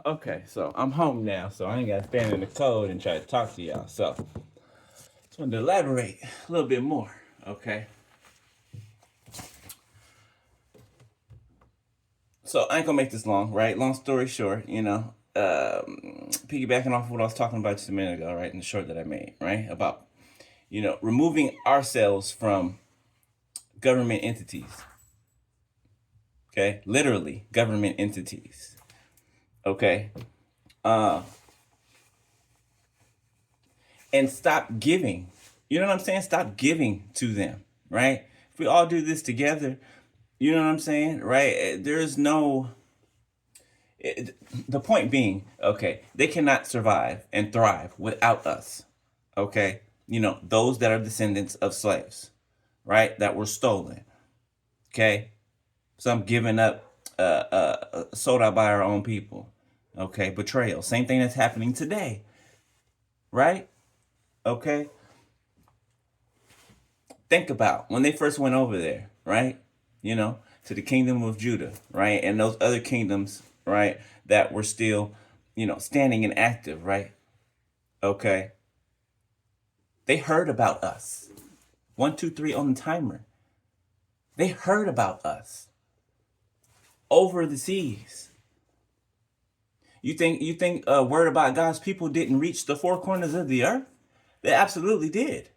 Okay, so I'm home now, so I ain't got to stand in the cold and try to talk to y'all. So, just wanted to elaborate a little bit more. Okay. So I ain't gonna make this long, right? Long story short, piggybacking off of what I was talking about just a minute ago, right? In the short that I made, right? About, removing ourselves from government entities. Okay, literally government entities. Okay, uh, and stop giving. You know what I'm saying? Stop giving to them, right? If we all do this together, you know what I'm saying, right? There's no. The point being, okay, they cannot survive and thrive without us. Okay, those that are descendants of slaves, right? That were stolen. Okay, some given up, sold out by our own people. Okay, betrayal. Same thing that's happening today, right? Okay, think about when they first went over there, right? To the kingdom of Judah, right? And those other kingdoms, right, that were still, standing and active, right? Okay. They heard about us. 1, 2, 3 on the timer. They heard about us over the seas. You think word about God's people didn't reach the four corners of the earth? They absolutely did.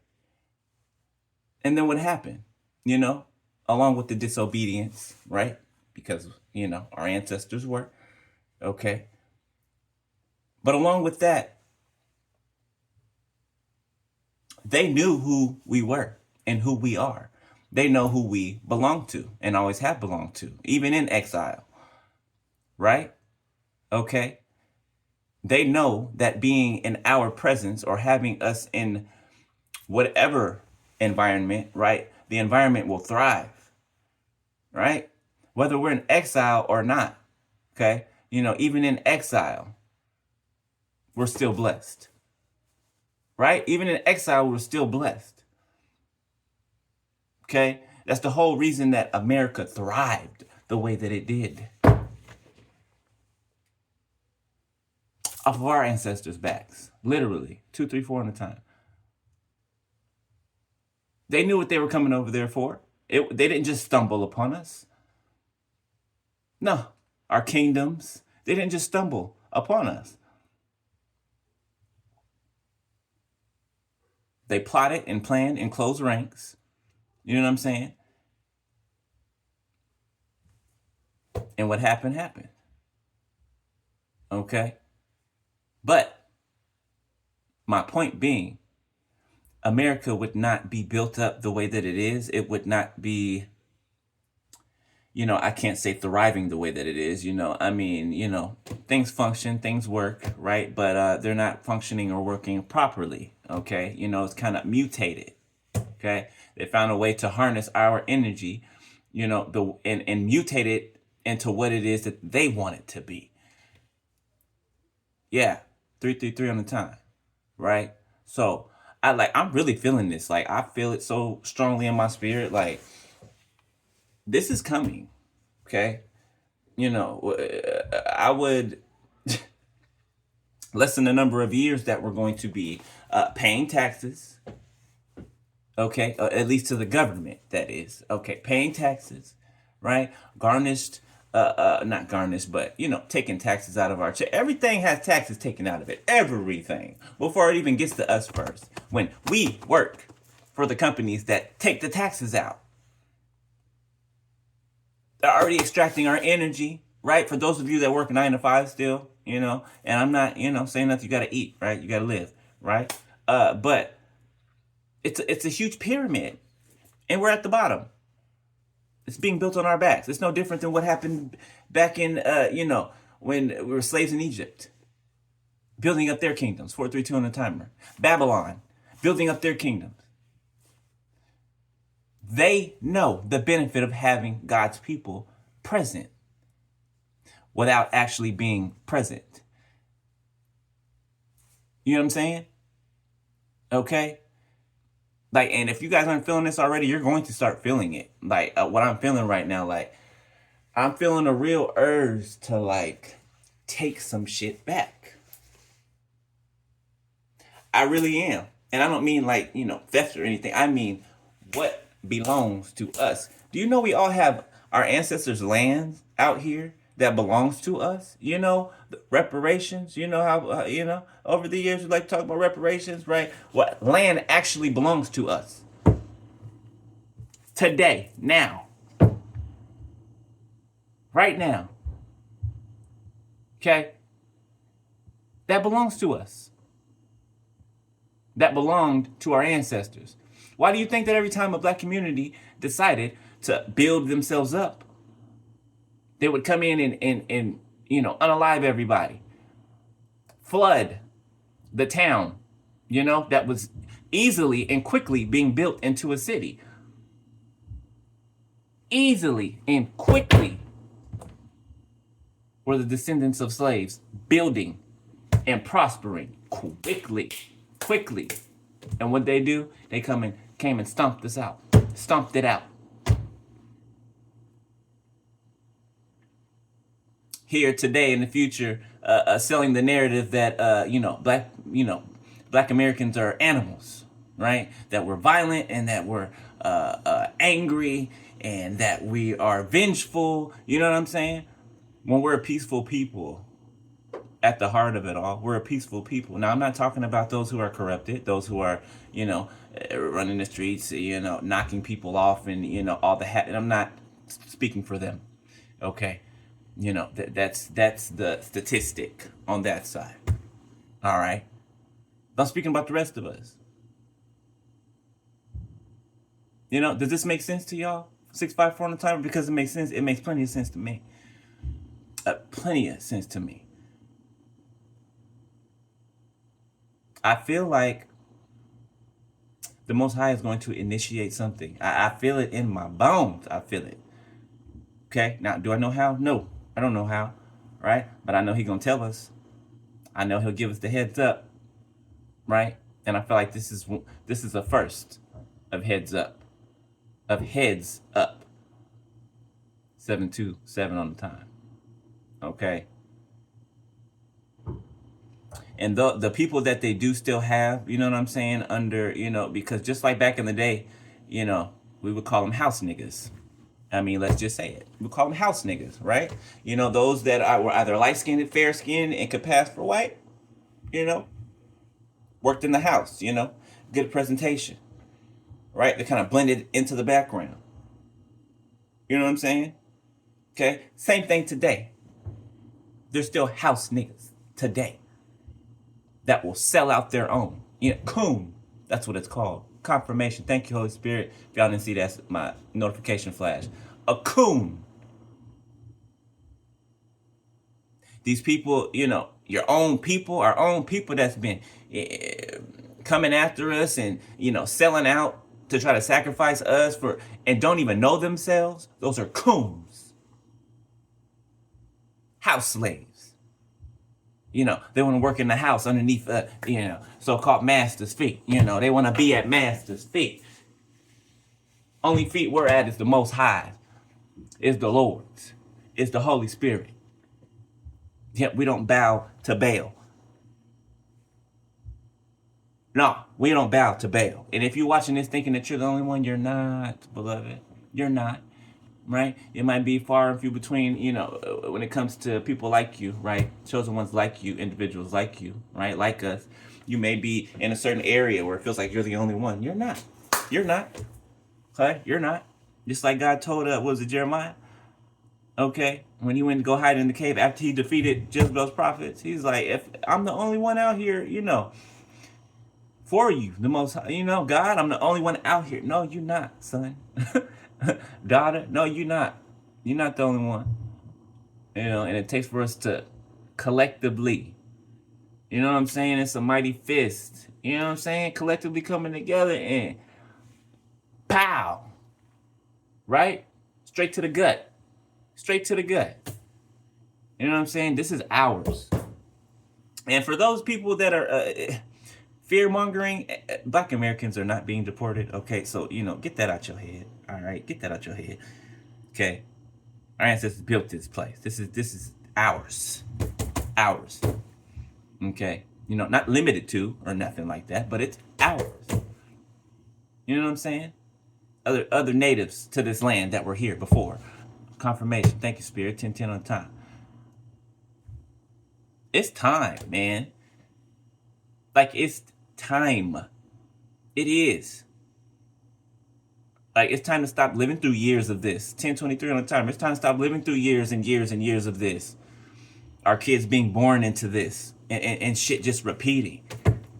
And then what happened? You know, Along with the disobedience, right? Because, our ancestors were. Okay. But along with that, they knew who we were and who we are. They know who we belong to and always have belonged to, even in exile, right? Okay. They know that being in our presence or having us in whatever environment, right? The environment will thrive, right? Whether we're in exile or not, okay? Even in exile, we're still blessed, right? Even in exile, we're still blessed, okay? That's the whole reason that America thrived the way that it did. Off of our ancestors' backs, literally, 2, 3, 4 at a time. They knew what they were coming over there for. They didn't just stumble upon us. No, our kingdoms, they didn't just stumble upon us. They plotted and planned in close ranks. You know what I'm saying? And what happened, happened. Okay? But my point being, America would not be built up the way that it is. It would not be, I can't say thriving the way that it is. Things function, things work, right? But they're not functioning or working properly. Okay? It's kind of mutated. Okay? They found a way to harness our energy, and mutate it into what it is that they want it to be. Yeah, 3, 3, 3 on the time, right? So I'm really feeling this. Like I feel it so strongly in my spirit. Like this is coming. Okay, I would lessen the number of years that we're going to be paying taxes. Okay, at least to the government, that is. Okay, paying taxes, right? Garnished, not garnished, but taking taxes out of our check. Everything has taxes taken out of it. Everything before it even gets to us first. When we work for the companies that take the taxes out, they're already extracting our energy, right? For those of you that work 9 to 5 still, and I'm not, saying that you got to eat, right? You got to live, right? But it's a huge pyramid, and we're at the bottom. It's being built on our backs. It's no different than what happened back in, when we were slaves in Egypt, building up their kingdoms. 4, 3, 2 on the timer. Babylon, building up their kingdoms. They know the benefit of having God's people present without actually being present. You know what I'm saying? Okay? Like, and if you guys aren't feeling this already, you're going to start feeling it. Like, what I'm feeling right now, like, I'm feeling a real urge to, like, take some shit back. I really am. And I don't mean like, theft or anything. I mean what belongs to us. Do you know we all have our ancestors' lands out here that belongs to us? Reparations. You know how, over the years we like to talk about reparations, right? What land actually belongs to us. Today, now. Right now. Okay? That belongs to us. That belonged to our ancestors. Why do you think that every time a black community decided to build themselves up, they would come in and unalive everybody, flood the town, that was easily and quickly being built into a city? Easily and quickly were the descendants of slaves building and prospering quickly. And what they do, they came and stomped it out. Here today in the future, selling the narrative that black Americans are animals, right? That we're violent and that we're angry and that we are vengeful. You know what I'm saying? When we're a peaceful people, at the heart of it all, we're a peaceful people. Now, I'm not talking about those who are corrupted, those who are, running the streets, knocking people off and, all the and I'm not speaking for them. Okay. That's the statistic on that side. All right. But I'm speaking about the rest of us. Does this make sense to y'all? 654 on the timer? Because it makes sense. It makes plenty of sense to me. Plenty of sense to me. I feel like the Most High is going to initiate something. I feel it in my bones. I feel it. Okay? Now, do I know how? No, I don't know how. Right? But I know He's going to tell us. I know He'll give us the heads up. Right? And I feel like this is a first of heads up. Of heads up. 727 on the time. Okay? And the people that they do still have, you know what I'm saying, under, because just like back in the day, we would call them house niggas. I mean, let's just say it. We call them house niggas, right? Those that were either light-skinned, fair-skinned, and could pass for white, worked in the house, good presentation, right? They kind of blended into the background. You know what I'm saying? Okay? Same thing today. There's still house niggas today that will sell out their own. Coon. That's what it's called. Confirmation. Thank you, Holy Spirit. If y'all didn't see, that's my notification flash. A coon. These people, your own people, our own people that's been coming after us and, selling out to try to sacrifice us and don't even know themselves. Those are coons. House slaves. They want to work in the house underneath, so-called master's feet. They want to be at master's feet. Only feet we're at is the Most High, is the Lord's, is the Holy Spirit. Yet we don't bow to Baal. No, we don't bow to Baal. And if you're watching this thinking that you're the only one, you're not, beloved. You're not. Right? It might be far and few between, when it comes to people like you, right? Chosen ones like you, individuals like you, right? Like us. You may be in a certain area where it feels like you're the only one. You're not. You're not. Okay? You're not. Just like God told, was it Jeremiah? Okay? When he went to go hide in the cave after he defeated Jezebel's prophets, he's like, if I'm the only one out here, for you, the most, God, I'm the only one out here. No, you're not, son. Daughter, no, you're not. You're not the only one. And it takes for us to collectively, you know what I'm saying? It's a mighty fist. You know what I'm saying? Collectively coming together and pow. Right? Straight to the gut. Straight to the gut. You know what I'm saying? This is ours. And for those people that are fear-mongering, Black Americans are not being deported. Okay, so, get that out your head. All right, get that out your head. Okay, our ancestors built this place. This is ours. ours. Okay, you know, not limited to or nothing like that, but it's ours. You know what I'm saying? Other natives to this land that were here before. Confirmation. Thank you, Spirit. 10-10 on time. It's time, man. Like, it's time. It is. Like, it's time to stop living through years of this. 10:23 on the timer. It's time to stop living through years and years and years of this. Our kids being born into this and shit just repeating.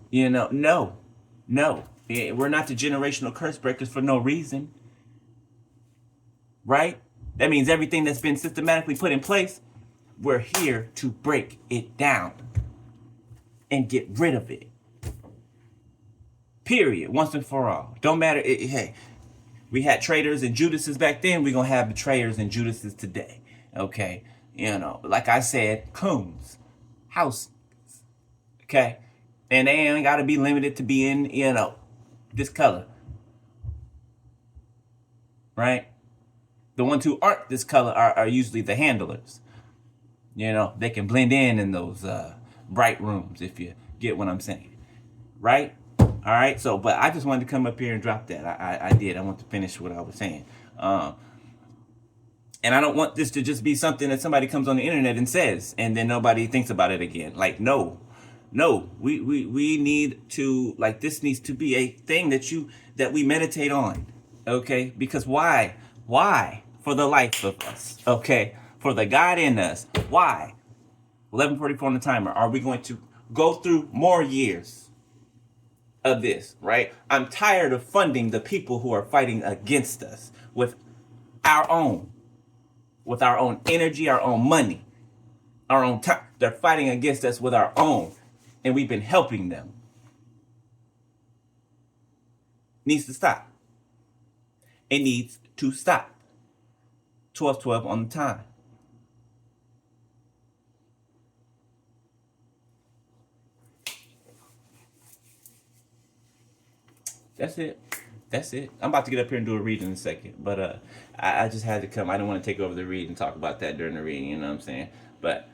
You know, no. We're not the generational curse breakers for no reason. Right? That means everything that's been systematically put in place, we're here to break it down and get rid of it. Period. Once and for all. Don't matter. Hey, we had traitors and Judases back then. We're going to have betrayers and Judases today. Okay? You know, like I said, coons, house. Okay? And they ain't got to be limited to being, you know, this color. Right? The ones who aren't this color are usually the handlers. You know, they can blend in those bright rooms, if you get what I'm saying. Right? All right. So, but I just wanted to come up here and drop that. I did. I want to finish what I was saying. And I don't want this to just be something that somebody comes on the internet and says, and then nobody thinks about it again. Like, no, we need to, like, this needs to be a thing that we meditate on. Okay. Because why? For the life of us. Okay. For the God in us. Why? 11:44 on the timer. Are we going to go through more years of this, right? I'm tired of funding the people who are fighting against us with our own energy, our own money, our own time. They're fighting against us with our own, and we've been helping them. Needs to stop. It needs to stop. 12:12 on the time. That's it. I'm about to get up here and do a reading in a second, but I just had to come. I didn't want to take over the read and talk about that during the reading. You know what I'm saying? But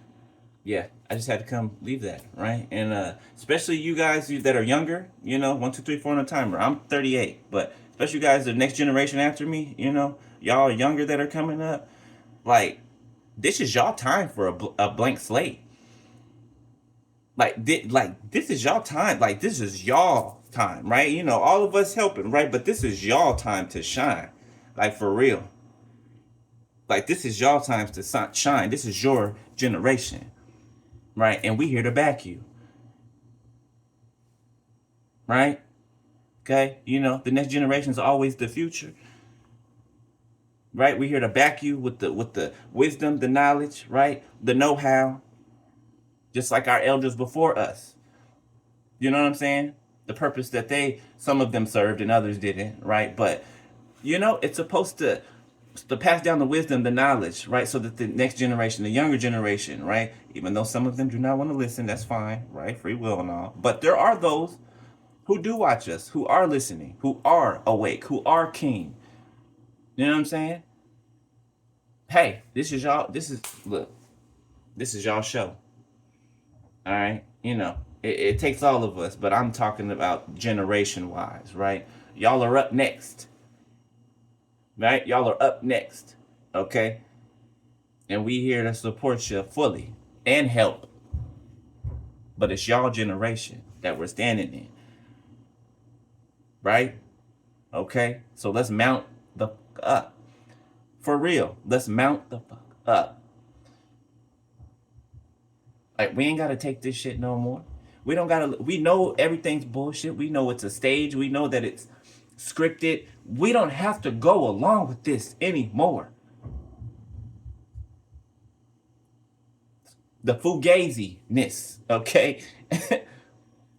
yeah, I just had to come leave that, right? And especially you guys that are younger, you know, 1, 2, 3, 4 on the timer. I'm 38, but especially you guys, the next generation after me, you know, y'all are younger that are coming up. Like, this is y'all time for a blank slate. Like this is y'all time. Like, this is y'all time, right? You know, all of us helping, right? But this is y'all time to shine. Like, for real. Like, this is y'all time to shine. This is your generation, right? And we here to back you, right? Okay, you know, the next generation is always the future, right? We here to back you with the wisdom, the knowledge, right? The know-how, just like our elders before us. You know what I'm saying? The purpose that some of them served and others didn't, right? But, you know, it's supposed to pass down the wisdom, the knowledge, right? So that the next generation, the younger generation, right? Even though some of them do not want to listen, that's fine, right? Free will and all. But there are those who do watch us, who are listening, who are awake, who are keen. You know what I'm saying? Hey, this is y'all show. All right? You know, it takes all of us, but I'm talking about generation-wise, right? Y'all are up next. Right? Y'all are up next. Okay? And we here to support you fully and help. But it's y'all generation that we're standing in. Right? Okay? So let's mount the fuck up. For real. Let's mount the fuck up. Like, we ain't gotta take this shit no more. We know everything's bullshit. We know it's a stage. We know that it's scripted. We don't have to go along with this anymore. The fugazi-ness, okay?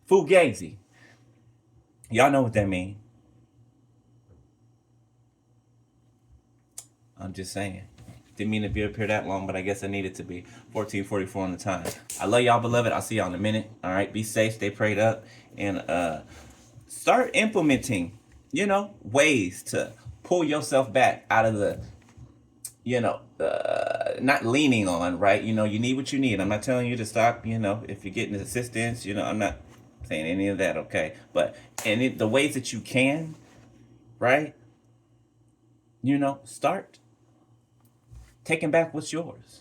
Fugazi. Y'all know what that means. I'm just saying. Didn't mean to be up here that long, but I guess I needed to be. 14:44 on the time. I love y'all, beloved. I'll see y'all in a minute. All right, be safe, stay prayed up, and start implementing, you know, ways to pull yourself back out of the not leaning on, right? You need what you need. I'm not telling you to stop, if you're getting assistance, I'm not saying any of that, okay? But the ways that you can, right? Start taking back what's yours.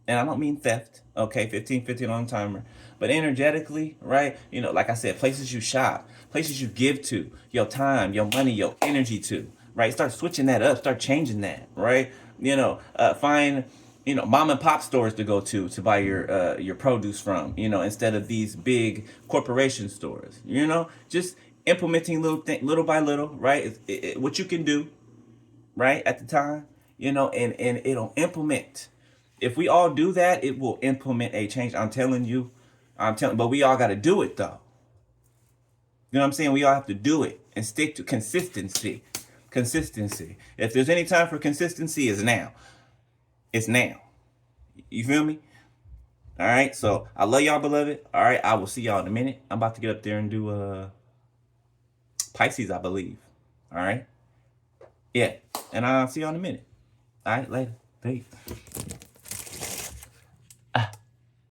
And I don't mean theft, okay? 15 on timer. But energetically, right? Like I said, places you shop, places you give to, your time, your money, your energy to, right? Start switching that up, start changing that, right? Find mom and pop stores to go to buy your produce from, instead of these big corporation stores. Just implementing little by little, right? What you can do, right, at the time, and it'll implement. If we all do that, it will implement a change. But we all got to do it though. You know what I'm saying? We all have to do it and stick to consistency. Consistency. If there's any time for consistency, it's now. It's now. You feel me? All right. So I love y'all, beloved. All right. I will see y'all in a minute. I'm about to get up there and do Pisces, I believe. All right. Yeah. And I'll see y'all in a minute. All right. Later. Peace.